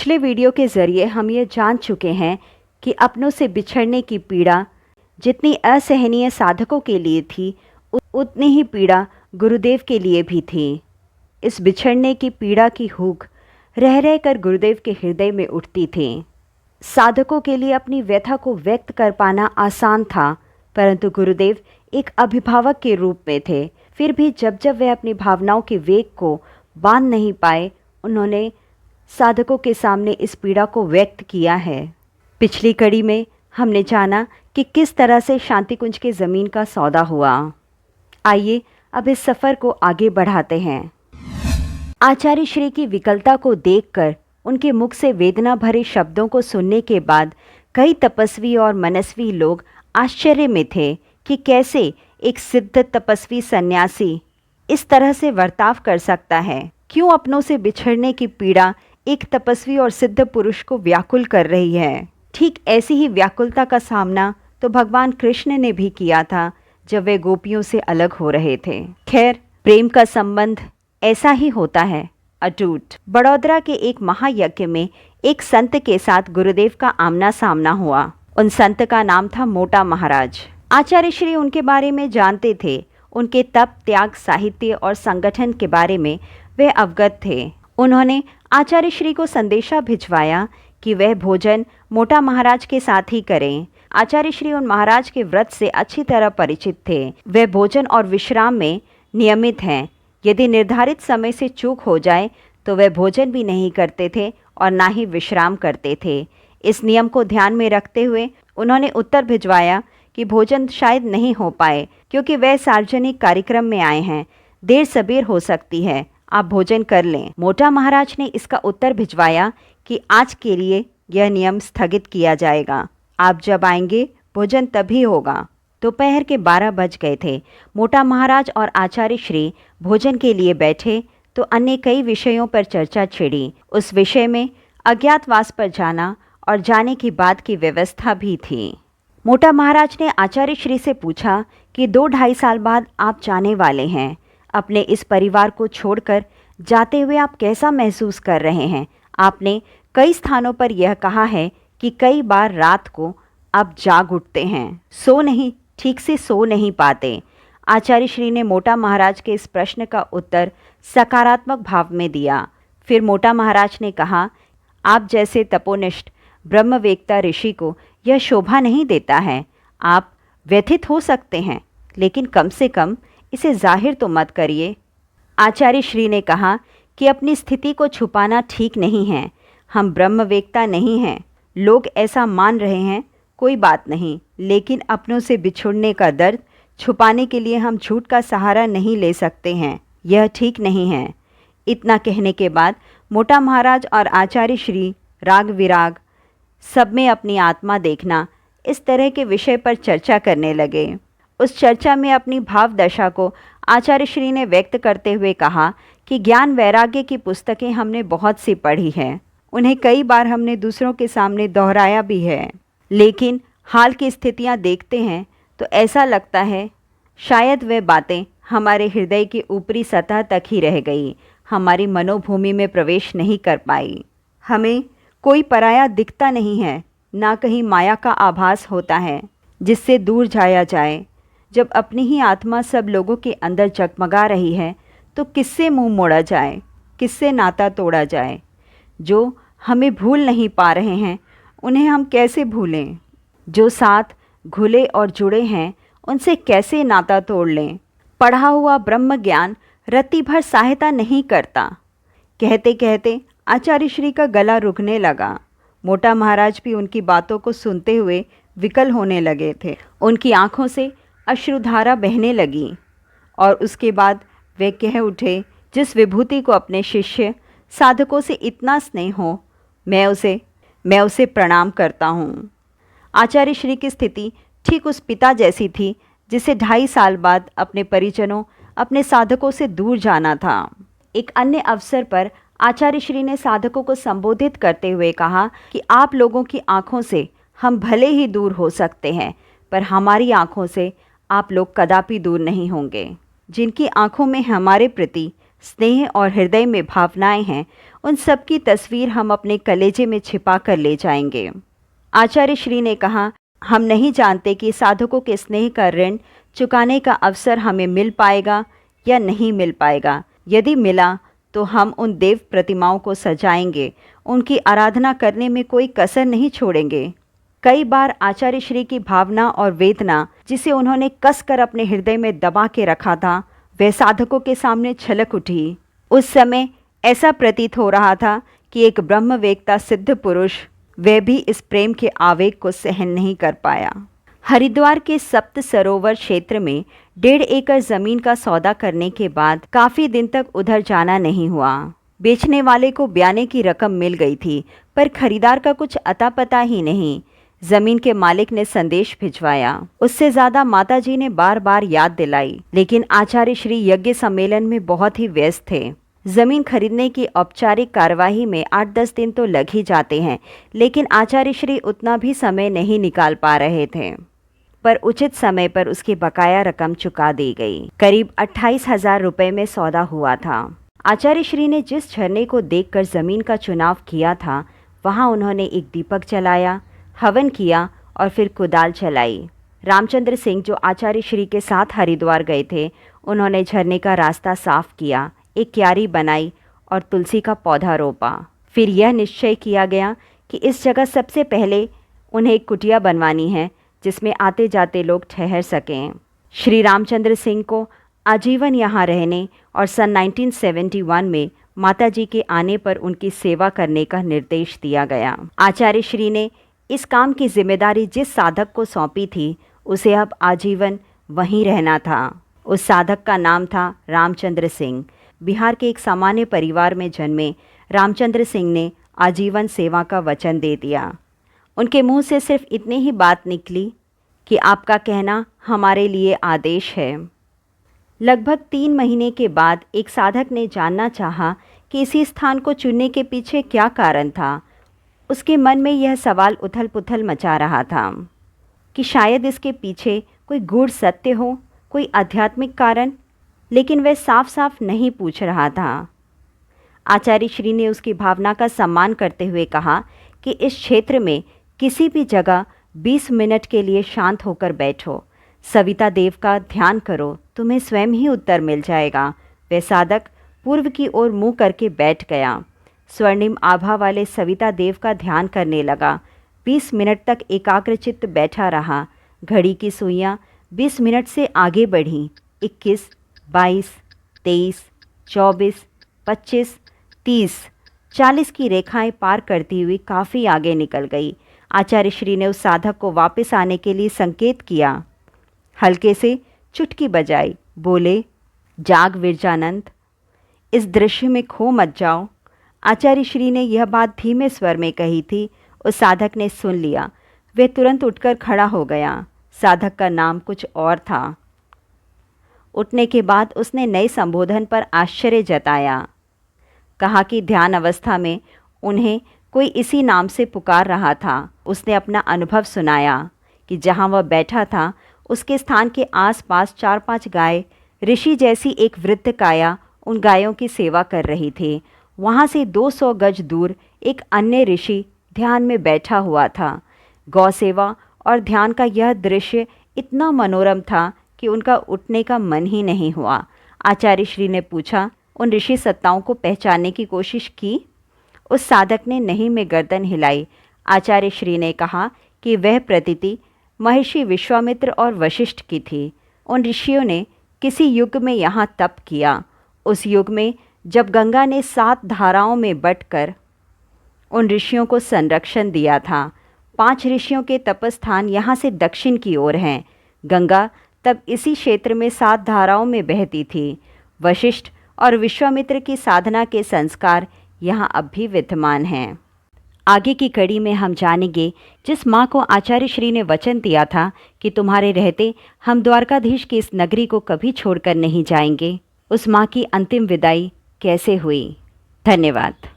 पिछले वीडियो के ज़रिए हम ये जान चुके हैं कि अपनों से बिछड़ने की पीड़ा जितनी असहनीय साधकों के लिए थी, उतनी ही पीड़ा गुरुदेव के लिए भी थी। इस बिछड़ने की पीड़ा की हूक रह रह कर गुरुदेव के हृदय में उठती थी। साधकों के लिए अपनी व्यथा को व्यक्त कर पाना आसान था, परंतु गुरुदेव एक अभिभावक के रूप में थे। फिर भी जब जब वे अपनी भावनाओं के वेग को बांध नहीं पाए, उन्होंने साधकों के सामने इस पीड़ा को व्यक्त किया है। पिछली कड़ी में हमने जाना कि किस तरह से शांति कुंज के ज़मीन का सौदा हुआ। आइए अब इस सफ़र को आगे बढ़ाते हैं। आचार्य श्री की विकलता को देखकर, उनके मुख से वेदना भरे शब्दों को सुनने के बाद कई तपस्वी और मनस्वी लोग आश्चर्य में थे कि कैसे एक सिद्ध तपस्वी सन्यासी इस तरह से बर्ताव कर सकता है। क्यों अपनों से बिछड़ने की पीड़ा एक तपस्वी और सिद्ध पुरुष को व्याकुल कर रही है। ठीक ऐसी ही व्याकुलता का सामना तो भगवान कृष्ण ने भी किया था जब वे गोपियों से अलग हो रहे थे। खैर, प्रेम का संबंध ऐसा ही होता है, अटूट। बड़ौदरा के एक महायज्ञ में एक संत के साथ गुरुदेव का आमना सामना हुआ। उन संत का नाम था मोटा महाराज। आचार्य श्री उनके बारे में जानते थे। उनके तप, त्याग, साहित्य और संगठन के बारे में वे अवगत थे। उन्होंने आचार्य श्री को संदेशा भिजवाया कि वह भोजन मोटा महाराज के साथ ही करें। आचार्य श्री उन महाराज के व्रत से अच्छी तरह परिचित थे। वे भोजन और विश्राम में नियमित हैं। यदि निर्धारित समय से चूक हो जाए तो वे भोजन भी नहीं करते थे और ना ही विश्राम करते थे। इस नियम को ध्यान में रखते हुए उन्होंने उत्तर भिजवाया कि भोजन शायद नहीं हो पाए क्योंकि वह सार्वजनिक कार्यक्रम में आए हैं, देर सबेर हो सकती है, आप भोजन कर लें। मोटा महाराज ने इसका उत्तर भिजवाया कि आज के लिए यह नियम स्थगित किया जाएगा, आप जब आएंगे भोजन तभी होगा। दोपहर के 12 बज गए थे। मोटा महाराज और आचार्य श्री भोजन के लिए बैठे तो अन्य कई विषयों पर चर्चा छिड़ी। उस विषय में अज्ञातवास पर जाना और जाने की बाद की व्यवस्था भी थी। मोटा महाराज ने आचार्य श्री से पूछा कि 2-2.5 साल बाद आप जाने वाले हैं, अपने इस परिवार को छोड़कर जाते हुए आप कैसा महसूस कर रहे हैं। आपने कई स्थानों पर यह कहा है कि कई बार रात को आप जाग उठते हैं, ठीक से सो नहीं पाते। आचार्य श्री ने मोटा महाराज के इस प्रश्न का उत्तर सकारात्मक भाव में दिया। फिर मोटा महाराज ने कहा, आप जैसे तपोनिष्ठ ब्रह्मवेत्ता ऋषि को यह शोभा नहीं देता है। आप व्यथित हो सकते हैं, लेकिन कम से कम इसे जाहिर तो मत करिए। आचार्य श्री ने कहा कि अपनी स्थिति को छुपाना ठीक नहीं है। हम ब्रह्मवेत्ता नहीं हैं, लोग ऐसा मान रहे हैं, कोई बात नहीं, लेकिन अपनों से बिछुड़ने का दर्द छुपाने के लिए हम झूठ का सहारा नहीं ले सकते हैं, यह ठीक नहीं है। इतना कहने के बाद मोटा महाराज और आचार्य श्री राग विराग, सब में अपनी आत्मा देखना, इस तरह के विषय पर चर्चा करने लगे। उस चर्चा में अपनी भाव दशा को आचार्य श्री ने व्यक्त करते हुए कहा कि ज्ञान वैराग्य की पुस्तकें हमने बहुत सी पढ़ी हैं, उन्हें कई बार हमने दूसरों के सामने दोहराया भी है, लेकिन हाल की स्थितियां देखते हैं तो ऐसा लगता है शायद वे बातें हमारे हृदय की ऊपरी सतह तक ही रह गई, हमारी मनोभूमि में प्रवेश नहीं कर पाई। हमें कोई पराया दिखता नहीं है, ना कहीं माया का आभास होता है जिससे दूर जाया जाए। जब अपनी ही आत्मा सब लोगों के अंदर जगमगा रही है तो किससे मुंह मोड़ा जाए, किससे नाता तोड़ा जाए। जो हमें भूल नहीं पा रहे हैं उन्हें हम कैसे भूलें। जो साथ घुले और जुड़े हैं उनसे कैसे नाता तोड़ लें। पढ़ा हुआ ब्रह्म ज्ञान रत्ती भर सहायता नहीं करता। कहते कहते आचार्य श्री का गला रुकने लगा। मोटा महाराज भी उनकी बातों को सुनते हुए विकल होने लगे थे। उनकी आंखों से अश्रुधारा बहने लगी और उसके बाद वे कह उठे, जिस विभूति को अपने शिष्य साधकों से इतना स्नेह हो, मैं उसे प्रणाम करता हूँ। आचार्य श्री की स्थिति ठीक उस पिता जैसी थी जिसे 2.5 साल बाद अपने परिजनों, अपने साधकों से दूर जाना था। एक अन्य अवसर पर आचार्य श्री ने साधकों को संबोधित करते हुए कहा कि आप लोगों की आंखों से हम भले ही दूर हो सकते हैं, पर हमारी आंखों से आप लोग कदापि दूर नहीं होंगे। जिनकी आंखों में हमारे प्रति स्नेह और हृदय में भावनाएं हैं, उन सब की तस्वीर हम अपने कलेजे में छिपा कर ले जाएंगे। आचार्य श्री ने कहा, हम नहीं जानते कि साधकों के स्नेह का ऋण चुकाने का अवसर हमें मिल पाएगा या नहीं मिल पाएगा। यदि मिला तो हम उन देव प्रतिमाओं को सजाएंगे, उनकी आराधना करने में कोई कसर नहीं छोड़ेंगे। कई बार आचार्य श्री की भावना और वेदना, जिसे उन्होंने कसकर अपने हृदय में दबा के रखा था, वह साधकों के सामने छलक उठी। उस समय ऐसा प्रतीत हो रहा था कि एक ब्रह्मवेत्ता सिद्ध पुरुष, वह भी इस प्रेम के आवेग को सहन नहीं कर पाया। हरिद्वार के सप्त सरोवर क्षेत्र में 1.5 एकड़ जमीन का सौदा करने के बाद काफी दिन तक उधर जाना नहीं हुआ। बेचने वाले को ब्याने की रकम मिल गई थी, पर खरीदार का कुछ अता पता ही नहीं। जमीन के मालिक ने संदेश भिजवाया, उससे ज्यादा माताजी ने बार बार याद दिलाई, लेकिन आचार्य श्री यज्ञ सम्मेलन में बहुत ही व्यस्त थे। जमीन खरीदने की औपचारिक कार्यवाही में 8-10 दिन तो लग ही जाते हैं, लेकिन आचार्य श्री उतना भी समय नहीं निकाल पा रहे थे। पर उचित समय पर उसकी बकाया रकम चुका दी गई। करीब 28,000 रुपए में सौदा हुआ था। आचार्य श्री ने जिस झरने को देखकर जमीन का चुनाव किया था, वहां उन्होंने एक दीपक जलाया, हवन किया और फिर कुदाल चलाई। रामचंद्र सिंह, जो आचार्य श्री के साथ हरिद्वार गए थे, उन्होंने झरने का रास्ता साफ किया, एक क्यारी बनाई और तुलसी का पौधा रोपा। फिर यह निश्चय किया गया कि इस जगह सबसे पहले उन्हें एक कुटिया बनवानी है, जिसमें आते जाते लोग ठहर सकें। श्री रामचंद्र सिंह को आजीवन यहाँ रहने और सन 1971 में माताजी के आने पर उनकी सेवा करने का निर्देश दिया गया। आचार्य श्री ने इस काम की जिम्मेदारी जिस साधक को सौंपी थी, उसे अब आजीवन वहीं रहना था। उस साधक का नाम था रामचंद्र सिंह। बिहार के एक सामान्य परिवार में जन्मे रामचंद्र सिंह ने आजीवन सेवा का वचन दे दिया। उनके मुंह से सिर्फ इतनी ही बात निकली कि आपका कहना हमारे लिए आदेश है। लगभग 3 महीने के बाद एक साधक ने जानना चाहा कि इसी स्थान को चुनने के पीछे क्या कारण था। उसके मन में यह सवाल उथल पुथल मचा रहा था कि शायद इसके पीछे कोई गूढ़ सत्य हो, कोई आध्यात्मिक कारण, लेकिन वह साफ साफ नहीं पूछ रहा था। आचार्य श्री ने उसकी भावना का सम्मान करते हुए कहा कि इस क्षेत्र में किसी भी जगह 20 मिनट के लिए शांत होकर बैठो, सविता देव का ध्यान करो, तुम्हें स्वयं ही उत्तर मिल जाएगा। वह साधक पूर्व की ओर मुँह करके बैठ गया। स्वर्णिम आभा वाले सविता देव का ध्यान करने लगा। 20 मिनट तक एकाग्रचित्त बैठा रहा। घड़ी की सुइयां 20 मिनट से आगे बढ़ीं। 21, 22, 23, 24, 25, 30, 40 की रेखाएं पार करती हुई काफ़ी आगे निकल गई। आचार्य श्री ने उस साधक को वापस आने के लिए संकेत किया। हल्के से चुटकी बजाई, बोले, जाग विरजानंद, इस दृश्य में खो मत जाओ। आचार्य श्री ने यह बात धीमे स्वर में कही थी। उस साधक ने सुन लिया। वह तुरंत उठकर खड़ा हो गया। साधक का नाम कुछ और था। उठने के बाद उसने नए संबोधन पर आश्चर्य जताया। कहा कि ध्यान अवस्था में उन्हें कोई इसी नाम से पुकार रहा था। उसने अपना अनुभव सुनाया कि जहाँ वह बैठा था उसके स्थान के आसपास 4-5 गाय, ऋषि जैसी एक वृद्ध काया उन गायों की सेवा कर रही थी। वहाँ से 200 गज दूर एक अन्य ऋषि ध्यान में बैठा हुआ था। गौ सेवा और ध्यान का यह दृश्य इतना मनोरम था कि उनका उठने का मन ही नहीं हुआ। आचार्य श्री ने पूछा, उन ऋषि सत्ताओं को पहचानने की कोशिश की? उस साधक ने नहीं में गर्दन हिलाई। आचार्य श्री ने कहा कि वह प्रतीति महर्षि विश्वामित्र और वशिष्ठ की थी। उन ऋषियों ने किसी युग में यहाँ तप किया। उस युग में जब गंगा ने 7 धाराओं में बंटकर उन ऋषियों को संरक्षण दिया था। 5 ऋषियों के तपस्थान यहाँ से दक्षिण की ओर हैं। गंगा तब इसी क्षेत्र में 7 धाराओं में बहती थी। वशिष्ठ और विश्वामित्र की साधना के संस्कार यहाँ अब भी विद्यमान हैं। आगे की कड़ी में हम जानेंगे जिस माँ को आचार्य श्री ने वचन दिया था कि तुम्हारे रहते हम द्वारकाधीश की इस नगरी को कभी छोड़कर नहीं जाएंगे, उस माँ की अंतिम विदाई कैसे हुई। धन्यवाद।